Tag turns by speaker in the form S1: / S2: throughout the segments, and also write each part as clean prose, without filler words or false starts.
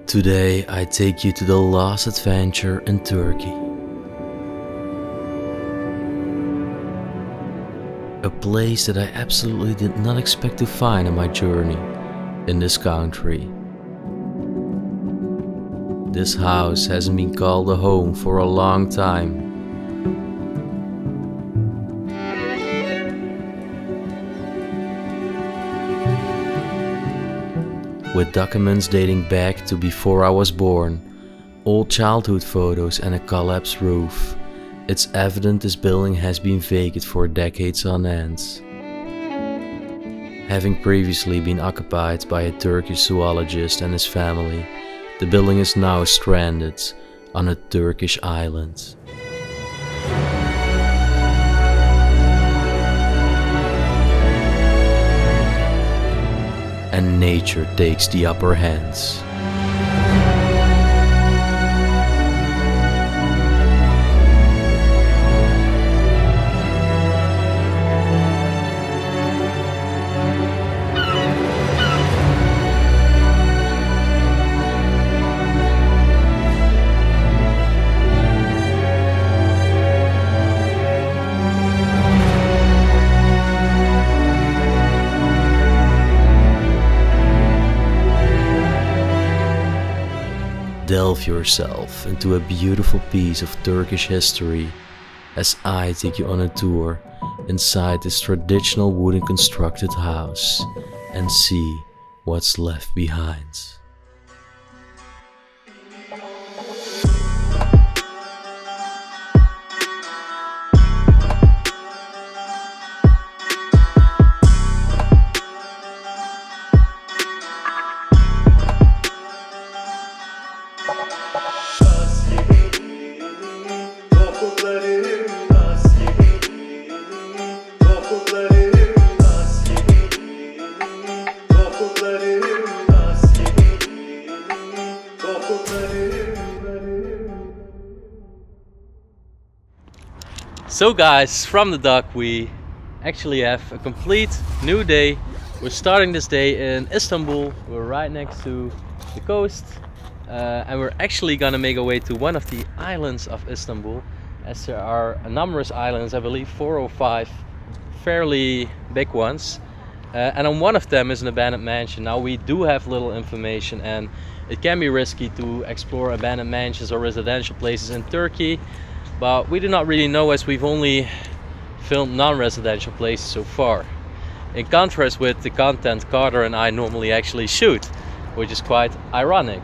S1: Today I take you to the last adventure in Turkey. A place that I absolutely did not expect to find on my journey in this country. This house hasn't been called a home for a long time. With documents dating back to before I was born, old childhood photos and a collapsed roof, it's evident this building has been vacant for decades on end. Having previously been occupied by a Turkish zoologist and his family, the building is now stranded on a Turkish island. And nature takes the upper hands. Delve yourself into a beautiful piece of Turkish history as I take you on a tour inside this traditional wooden constructed house and see what's left behind.
S2: So guys, from the dock we actually have a complete new day. We're starting this day in Istanbul. We're right next to the coast and we're actually gonna make our way to one of the islands of Istanbul, as there are numerous islands, I believe 4 or 5 fairly big ones, and on one of them is an abandoned mansion. Now we do have little information and it can be risky to explore abandoned mansions or residential places in Turkey, but we do not really know as we've only filmed non-residential places so far. In contrast with the content Carter and I normally actually shoot, which is quite ironic.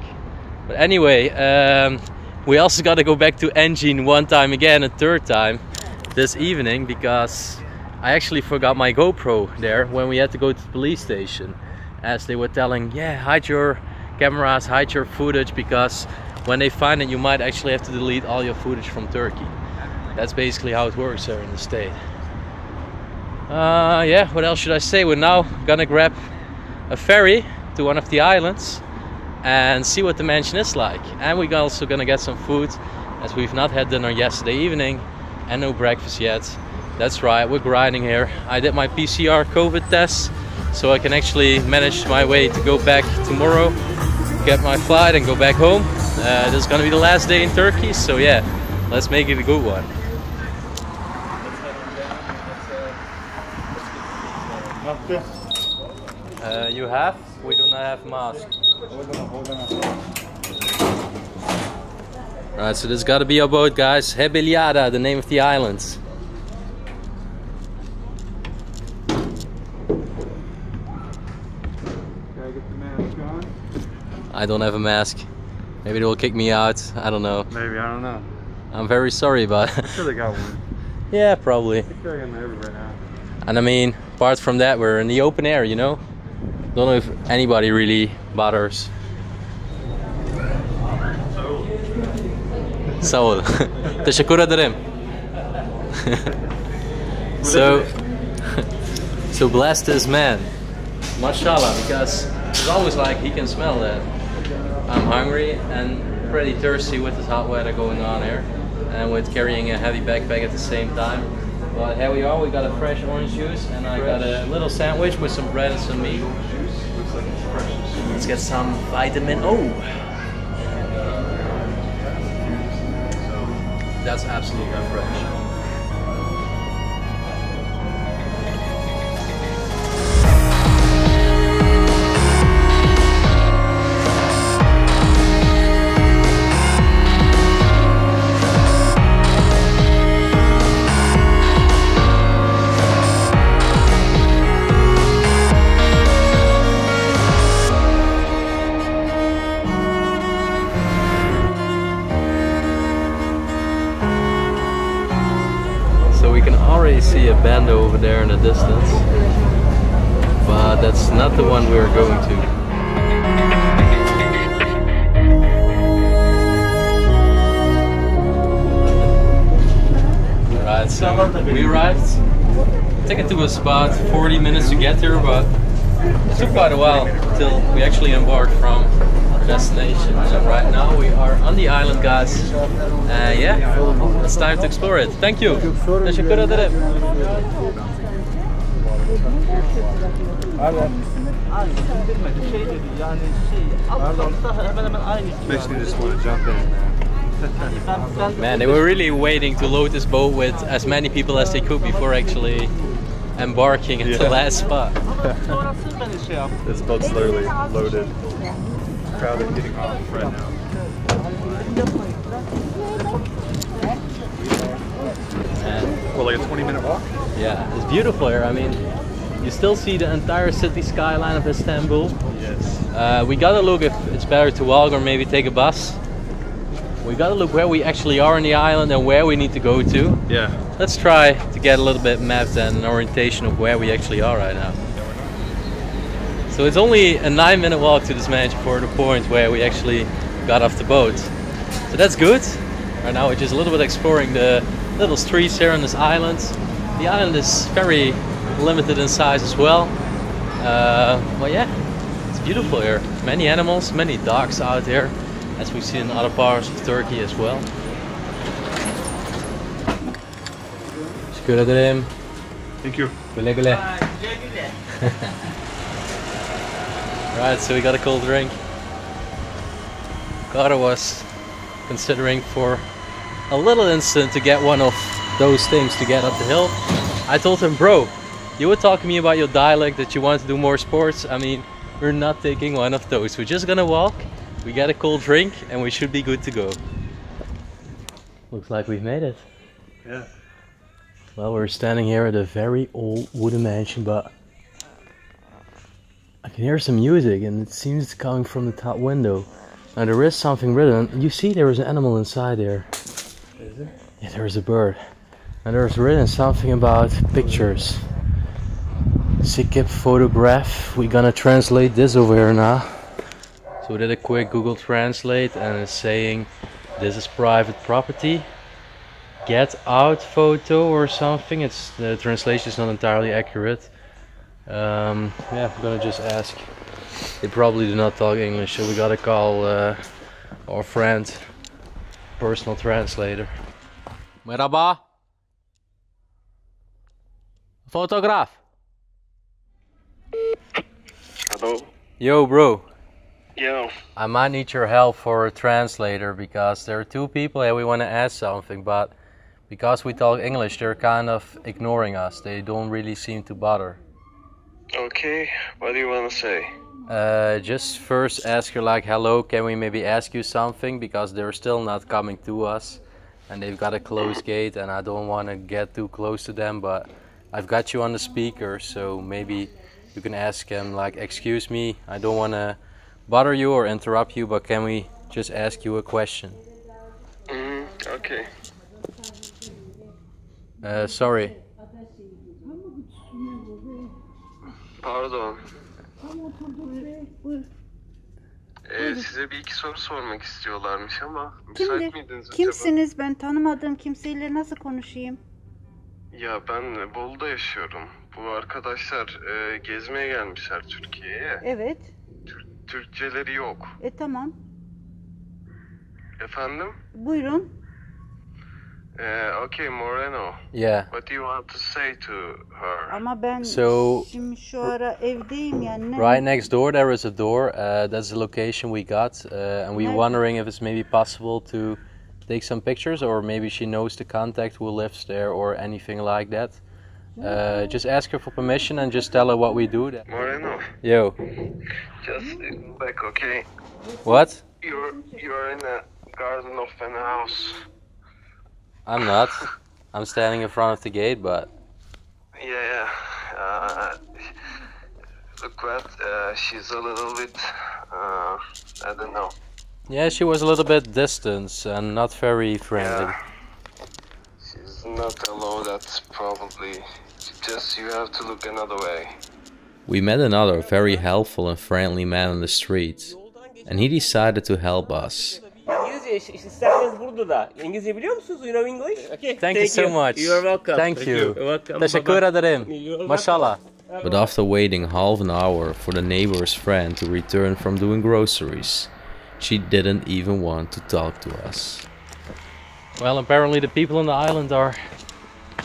S2: But anyway, we also got to go back to Engine one time again, a third time this evening, because I actually forgot my GoPro there when we had to go to the police station, as they were telling, yeah, hide your cameras, hide your footage, because when they find it you might actually have to delete all your footage from Turkey. That's basically how it works here in the state. Yeah, what else should I say? We're now gonna grab a ferry to one of the islands and see what the mansion is like. And we're also gonna get some food, as we've not had dinner yesterday evening and no breakfast yet. That's right, we're grinding here. I did my PCR COVID test, so I can actually manage my way to go back tomorrow, get my flight and go back home. This is gonna be the last day in Turkey, so yeah, let's make it a good one. You have? We do not have masks. Alright, so this gotta be our boat, guys. Heybeliada, the name of the islands.
S3: Gotta get the mask on.
S2: I don't have a mask. Maybe they will kick me out. I don't know.
S3: Maybe, I don't know.
S2: I'm very sorry, but
S3: I'm sure they got one.
S2: yeah, probably.
S3: I feel like I'm everywhere now.
S2: And I mean, apart from that, we're in the open air, you know? Don't know if anybody really bothers. Saul. Teşekkür ederim. So bless this man. Mashallah, because it's always like he can smell that. I'm hungry and pretty thirsty with this hot weather going on here, and with carrying a heavy backpack at the same time. But here we are, we got a fresh orange juice and I got a little sandwich with some bread and some meat. Let's get some vitamin O. That's absolutely fresh. So we can already see a band over there in the distance, but that's not the one we're going to. Alright, so we arrived. Took it to a spot, 40 minutes to get here, but it took quite a while until we actually embarked from our destination. And right now we are on the island, guys. Yeah, it's time to explore it. Thank you. Teşekkür ederim.
S3: Makes me just want to jump in, man.
S2: Man, they were really waiting to load this boat with as many people as they could before actually embarking at the last spot.
S3: This boat's literally loaded. Crowd is getting off right now.
S2: And
S3: Well, like a 20-minute walk?
S2: yeah, it's beautiful here. I mean, you still see the entire city skyline of Istanbul.
S3: Yes.
S2: We gotta look if it's better to walk or maybe take a bus. We gotta look where we actually are on the island and where we need to go to.
S3: Yeah.
S2: Let's try to get a little bit mapped and an orientation of where we actually are right now. So it's only a 9-minute walk to this mansion for the point where we actually got off the boat. So that's good. Right now we're just a little bit exploring the little streets here on this island. The island is very limited in size as well. Well, yeah, it's beautiful here. Many animals, many dogs out here, as we see in other parts of Turkey as well. Teşekkür ederim.
S3: Thank you.
S2: Güle güle. Right, so we got a cold drink. Carter was considering for a little instant to get one of those things to get up the hill. I told him, bro, you were talking to me about your dialect, that you want to do more sports. I mean, we're not taking one of those. We're just gonna walk, we get a cold drink, and we should be good to go. Looks like we've made it.
S3: Yeah.
S2: Well, we're standing here at a very old wooden mansion, but I can hear some music and it seems it's coming from the top window. Now there is something written. You see there is an animal inside there.
S3: Is there?
S2: Yeah, there is a bird. And there's written something about pictures. Skip photograph. We're gonna translate this over here now. So we did a quick Google Translate and it's saying this is private property. Get out photo or something. It's the translation is not entirely accurate. Yeah, I'm gonna just ask. They probably do not talk English, so we gotta call our friend, personal translator. Merhaba. Photograph.
S4: Hello?
S2: Yo, bro.
S4: Yo.
S2: I might need your help for a translator because there are two people here we want to ask something, but because we talk English, they're kind of ignoring us. They don't really seem to bother.
S4: Okay, what do you want to say?
S2: Just first ask her like, hello, can we maybe ask you something? Because they're still not coming to us and they've got a closed gate and I don't want to get too close to them, but I've got you on the speaker, so maybe you can ask them like, excuse me, I don't want to bother you or interrupt you, but can we just ask you a question?
S4: Okay.
S2: Sorry.
S4: Pardon. Size bir iki soru sormak istiyorlarmış ama müsait miydiniz acaba?
S5: Kimsiniz? Ben tanımadığım kimseyle nasıl konuşayım?
S4: Ya ben Bolu'da yaşıyorum. Bu arkadaşlar gezmeye gelmişler Türkiye'ye.
S5: Evet.
S4: Türkçeleri yok.
S5: Tamam.
S4: Efendim?
S5: Buyurun.
S4: Okay, Moreno.
S2: Yeah.
S4: What do you want to say to her?
S5: Ama ben şimdi şu ara evdeyim yani.
S2: Right next door there is a door. That's the location we got, and we're wondering if it's maybe possible to take some pictures, or maybe she knows the contact who lives there or anything like that. Just ask her for permission and just tell her what we do.
S4: Moreno,
S2: Yo.
S4: just go back, okay?
S2: What?
S4: You're in a garden of an house.
S2: I'm not. I'm standing in front of the gate, but...
S4: Yeah. Look what, she's a little bit, I don't know.
S2: Yeah, she was a little bit distant and not very friendly.
S4: Yeah. She's not alone, that's probably, just you have to look another way.
S1: We met another very helpful and friendly man on the street, and he decided to help us.
S2: Thank you so much. You're welcome. Thank you. You're welcome. Teşekkür ederim. Mashallah.
S1: But after waiting half an hour for the neighbor's friend to return from doing groceries, she didn't even want to talk to us.
S2: Well, apparently the people on the island are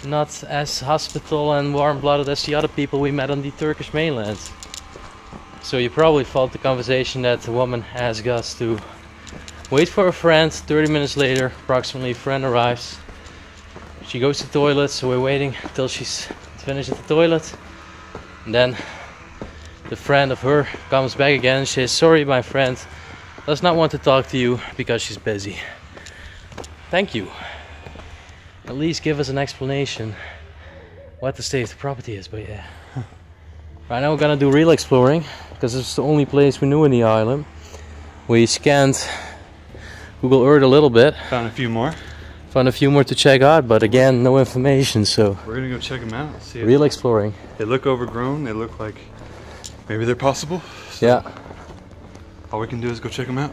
S2: not as hospitable and warm-blooded as the other people we met on the Turkish mainland. So you probably followed the conversation that the woman asked us to wait for a friend. 30 minutes later, approximately, a friend arrives. She goes to the toilet, so we're waiting till she's finished at the toilet. And then the friend of her comes back again and says, sorry, my friend does not want to talk to you because she's busy. Thank you. At least give us an explanation what the state of the property is, but yeah. Right now we're gonna do real exploring, because it's the only place we knew in the island. We scanned Google Earth a little bit.
S3: Found a few more.
S2: Found a few more to check out, but again, no information, so...
S3: We're gonna go check them out. See
S2: real exploring.
S3: They look overgrown, they look like maybe they're possible. So
S2: yeah.
S3: All we can do is go check them out.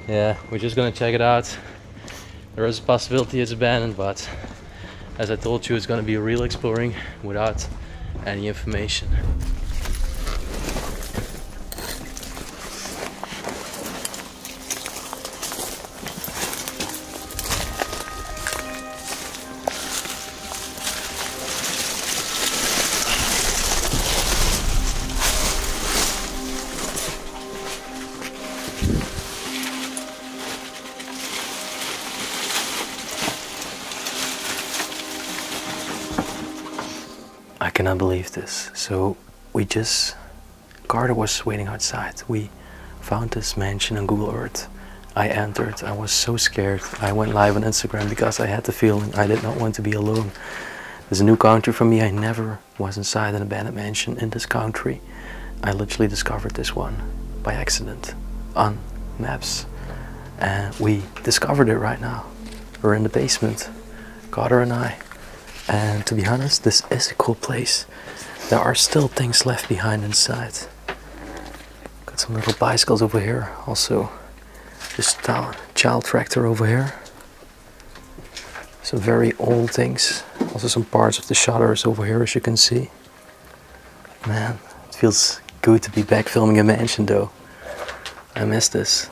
S2: Yeah, we're just gonna check it out. There is a possibility it's abandoned, but as I told you, it's gonna be real exploring without any information. I cannot believe this. So Carter was waiting outside. We found this mansion on Google Earth. I entered. I was so scared. I went live on Instagram because I had the feeling I did not want to be alone. There's a new country for me. I never was inside an abandoned mansion in this country. I literally discovered this one by accident on maps. And we discovered it right now. We're in the basement, Carter and I. And to be honest, this is a cool place. There are still things left behind inside. Got some little bicycles over here. Also, this child tractor over here. Some very old things. Also some parts of the shutters over here, as you can see. Man, it feels good to be back filming a mansion though. I miss this.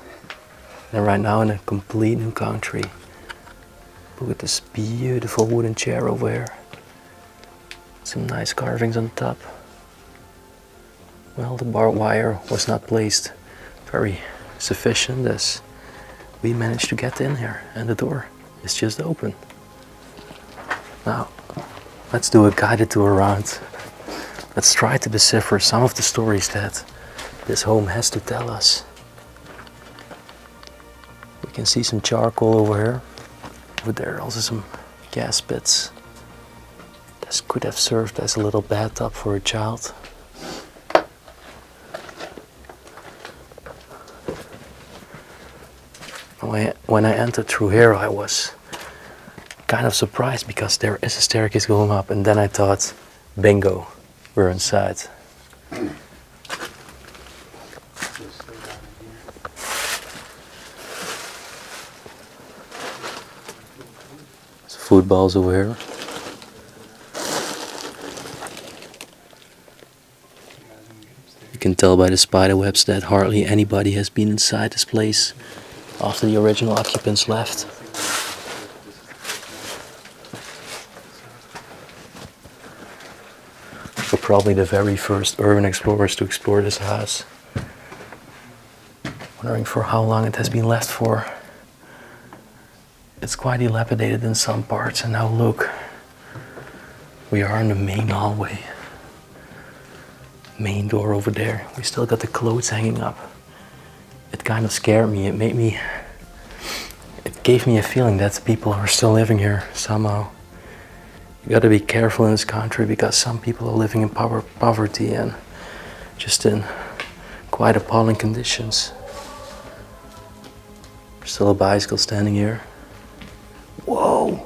S2: And right now in a complete new country. Look at this beautiful wooden chair over here. Some nice carvings on top. Well, the barbed wire was not placed very sufficient as we managed to get in here, and the door is just open. Now, let's do a guided tour around. Let's try to decipher some of the stories that this home has to tell us. We can see some charcoal over here. Over there, also some gas pits. This could have served as a little bathtub for a child. When I entered through here, I was kind of surprised because there is a staircase going up, and then I thought, bingo, we're inside. Food balls over here. You can tell by the spider webs that hardly anybody has been inside this place after the original occupants left. We're probably the very first urban explorers to explore this house. Wondering for how long it has been left for.
S1: It's quite dilapidated in some parts, and now look, we are in the main hallway. Main door over there. We still got the clothes hanging up. It kind of scared me. It gave me a feeling that people are still living here somehow. You gotta be careful in this country because some people are living in poverty and just in quite appalling conditions. There's still a bicycle standing here. Whoa!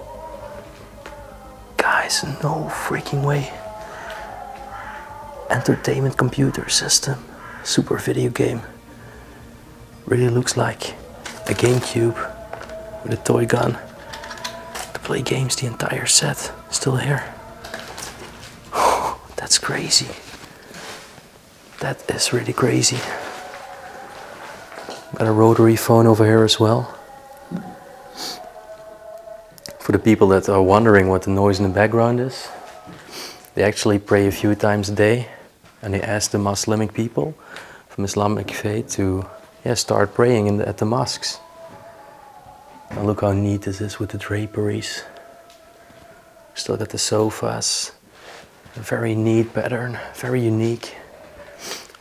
S1: Guys, no freaking way. Entertainment computer system. Super video game. Really looks like a GameCube with a toy gun to play games. The entire set still here. That's crazy. That is really crazy. Got a rotary phone over here as well. For the people that are wondering what the noise in the background is, they actually pray a few times a day, and they ask the Muslimic people from Islamic faith to start praying at the mosques. Now look how neat this is with the draperies. Still got the sofas. A very neat pattern, very unique.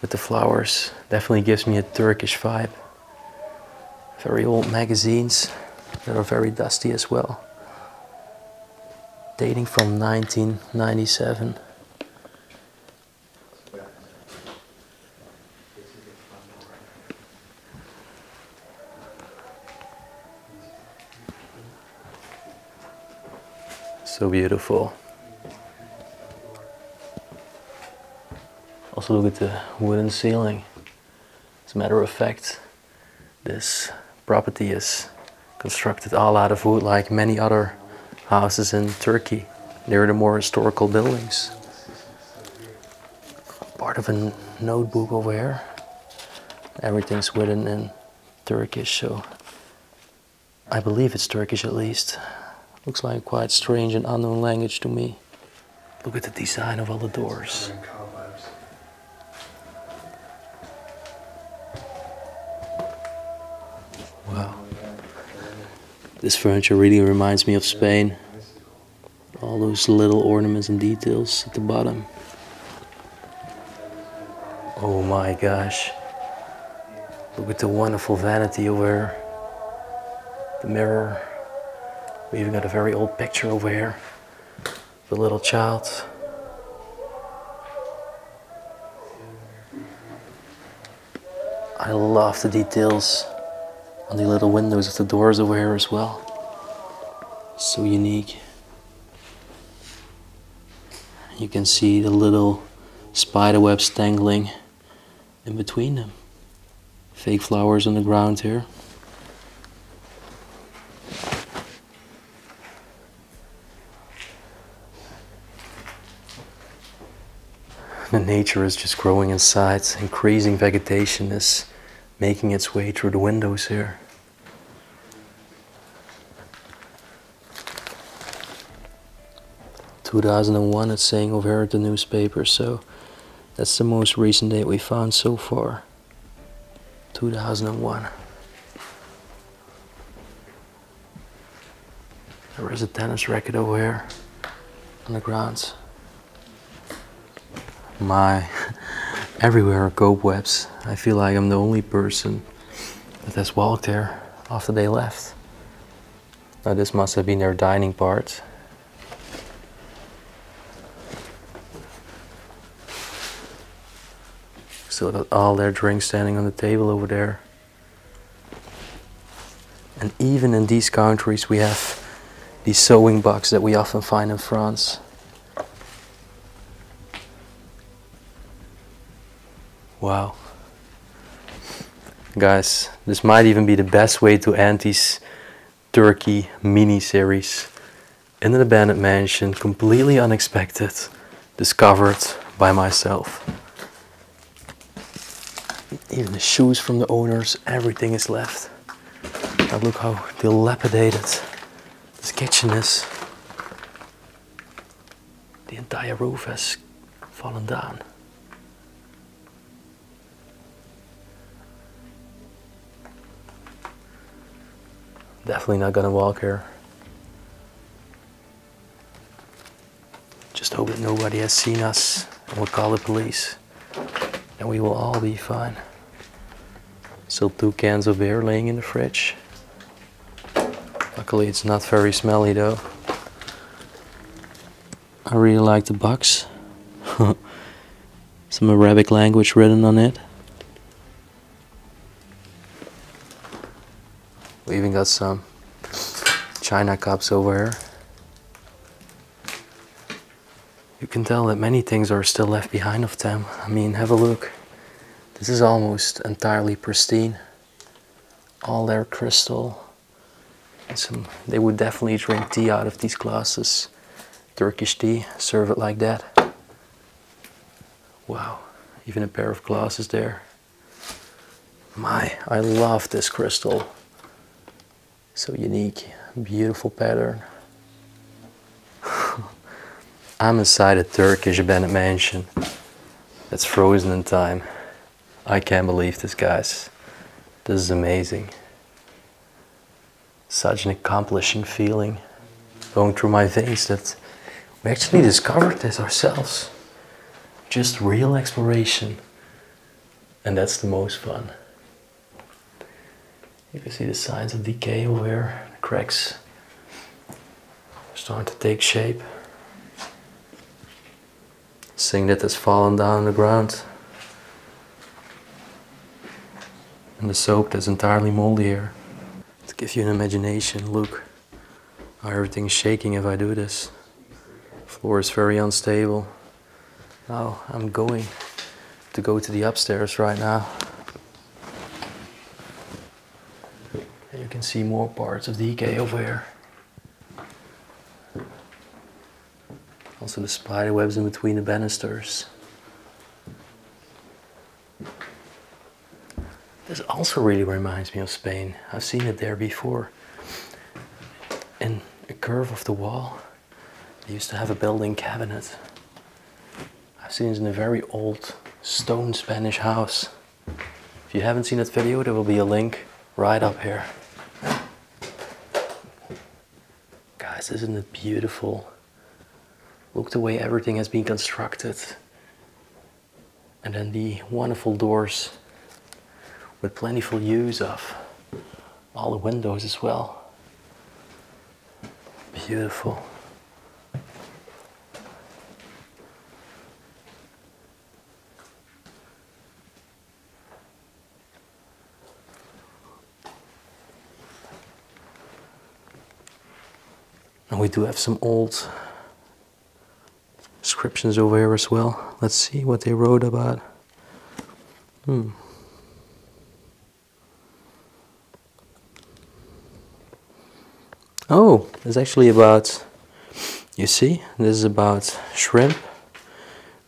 S1: With the flowers, definitely gives me a Turkish vibe. Very old magazines that are very dusty as well. Dating from 1997. So beautiful. Also look at the wooden ceiling. As a matter of fact, this property is constructed all out of wood like many other houses in Turkey. They're the more historical buildings. Part of a notebook over here. Everything's written in Turkish, so I believe it's Turkish at least. Looks like quite strange and unknown language to me. Look at the design of all the doors. Wow. This furniture really reminds me of Spain. All those little ornaments and details at the bottom. Oh my gosh. Look at the wonderful vanity over here. The mirror. We even got a very old picture over here. The little child. I love the details on the little windows of the doors over here as well. So unique. You can see the little spider webs dangling in between them. Fake flowers on the ground here. The nature is just growing inside. Increasing vegetation is making its way through the windows here. "2001" it's saying over here at the newspaper, so that's the most recent date we found so far. 2001. There is a tennis racket over here on the ground. Everywhere are cobwebs. I feel like I'm the only person that has walked there after they left. Now this must have been their dining part. Still got all their drinks standing on the table over there. And even in these countries we have these sewing bugs that we often find in France. Wow. Guys, this might even be the best way to end this Turkey mini-series. In an abandoned mansion, completely unexpected, discovered by myself. Even the shoes from the owners, everything is left. Now look how dilapidated this kitchen is. The entire roof has fallen down. Definitely not gonna walk here. Just hope that nobody has seen us and will call the police. And we will all be fine. Still 2 cans of beer laying in the fridge. Luckily it's not very smelly though. I really like the box. Some Arabic language written on it. We even got some china cups over here. You can tell that many things are still left behind of them. I mean, have a look. This is almost entirely pristine. All their crystal. And some, they would definitely drink tea out of these glasses. Turkish tea, serve it like that. Wow, even a pair of glasses there. My, I love this crystal. So unique, beautiful pattern. I'm inside a Turkish abandoned mansion that's frozen in time. I can't believe this, guys. This is amazing. Such an accomplishing feeling going through my veins that we actually discovered this ourselves. Just real exploration. And that's the most fun. You can see the signs of decay over here. The cracks are starting to take shape. Thing that has fallen down on the ground. And the soap that's entirely moldy here. To give you an imagination, look how everything's shaking if I do this. The floor is very unstable. Now I'm going to go to the upstairs right now. And you can see more parts of decay over here. Also the spider webs in between the banisters. This also really reminds me of Spain. I've seen it there before. In a curve of the wall, they used to have a built-in cabinet. I've seen it in a very old stone Spanish house. If you haven't seen that video, there will be a link right up here. Guys, isn't it beautiful? Look the way everything has been constructed. And then the wonderful doors with plentiful use of all the windows as well. Beautiful. And we do have some old inscriptions over here as well. Let's see what they wrote about. Oh, it's actually about, you see, this is about shrimp.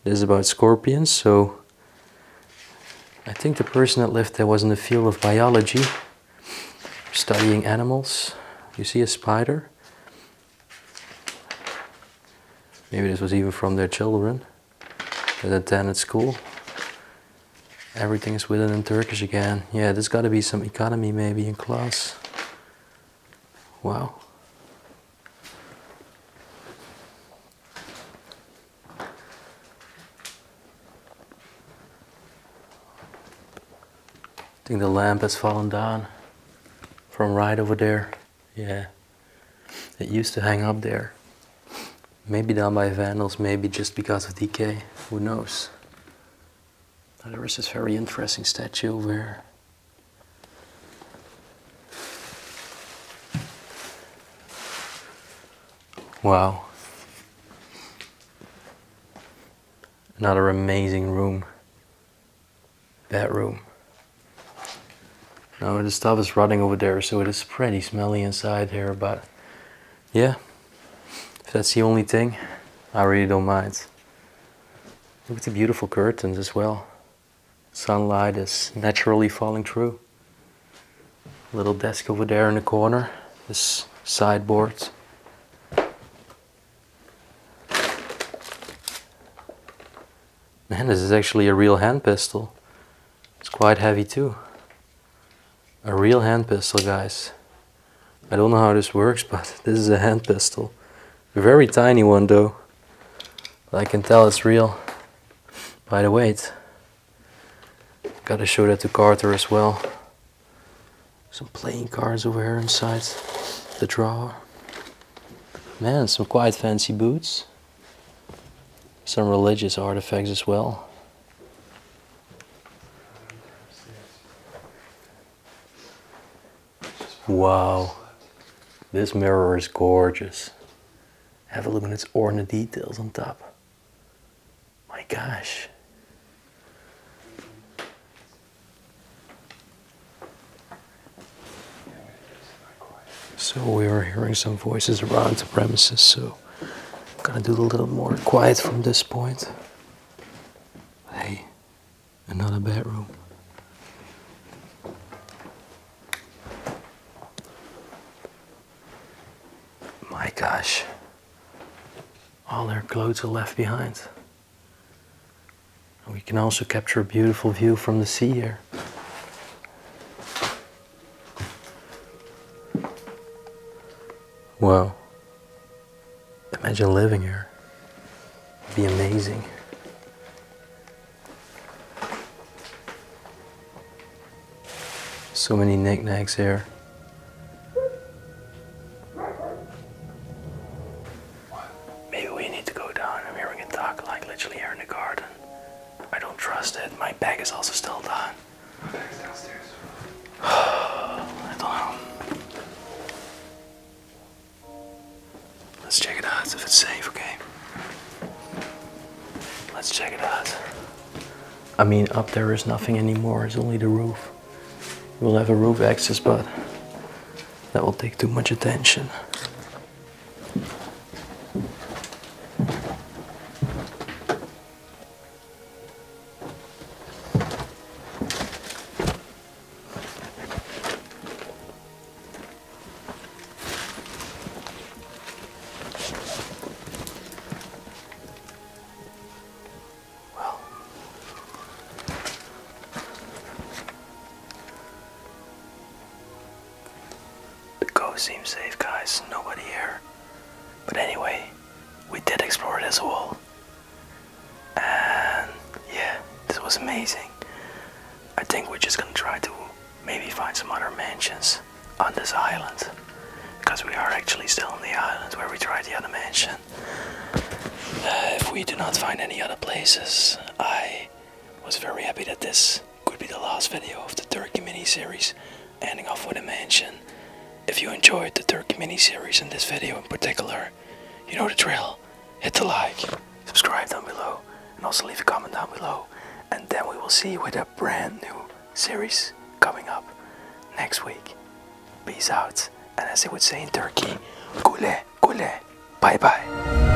S1: This is about scorpions. So I think the person that lived there was in the field of biology, studying animals. You see a spider? Maybe this was even from their children that attended school. Everything is written in Turkish again. Yeah, there's got to be some economy maybe in class. Wow. I think the lamp has fallen down from right over there. Yeah, it used to hang up there. Maybe done by vandals, maybe just because of decay. Who knows? Now, there is this very interesting statue over here. Wow. Another amazing room. That room. Now the stuff is rotting over there, so it is pretty smelly inside here, but yeah, if that's the only thing, I really don't mind. Look at the beautiful curtains as well. Sunlight is naturally falling through. Little desk over there in the corner, this sideboard. Man, this is actually a real hand pistol. It's quite heavy too. A real hand pistol, guys. I don't know how this works, but this is a hand pistol. A very tiny one though. But I can tell it's real by the weight. Gotta show that to Carter as well. Some playing cards over here inside the drawer. Man, some quite fancy boots. Some religious artifacts as well. Wow, this mirror is gorgeous. Have a look at its ornate details on top. My gosh. So we are hearing some voices around the premises, so I'm gonna do a little more quiet from this point. Hey, another bedroom. My gosh, all their clothes are left behind. And we can also capture a beautiful view from the sea here. Wow, imagine living here. It'd be amazing. So many knickknacks here. Maybe we need to go down. I'm hearing it talk like literally here in the garden. I don't trust it. My bag is also still down.
S3: My bag's downstairs.
S1: I don't know. Let's check it out if it's safe, okay? Let's check it out. I mean, up there is nothing anymore. It's only the roof. We'll have a roof access, but that will take too much attention. Seems safe, guys. Nobody here. But anyway, we did explore this wall. And yeah, this was amazing. I think we're just gonna try to maybe find some other mansions on this island. Because we are actually still on the island where we tried the other mansion. If we do not find any other places, I was very happy that this could be the last video of the Turkey mini-series, ending off with a mansion. If you enjoyed the Turkey mini-series and this video in particular, you know the drill. Hit the like, subscribe down below, and also leave a comment down below. And then we will see you with a brand new series coming up next week. Peace out, and as they would say in Turkey, güle güle, bye bye.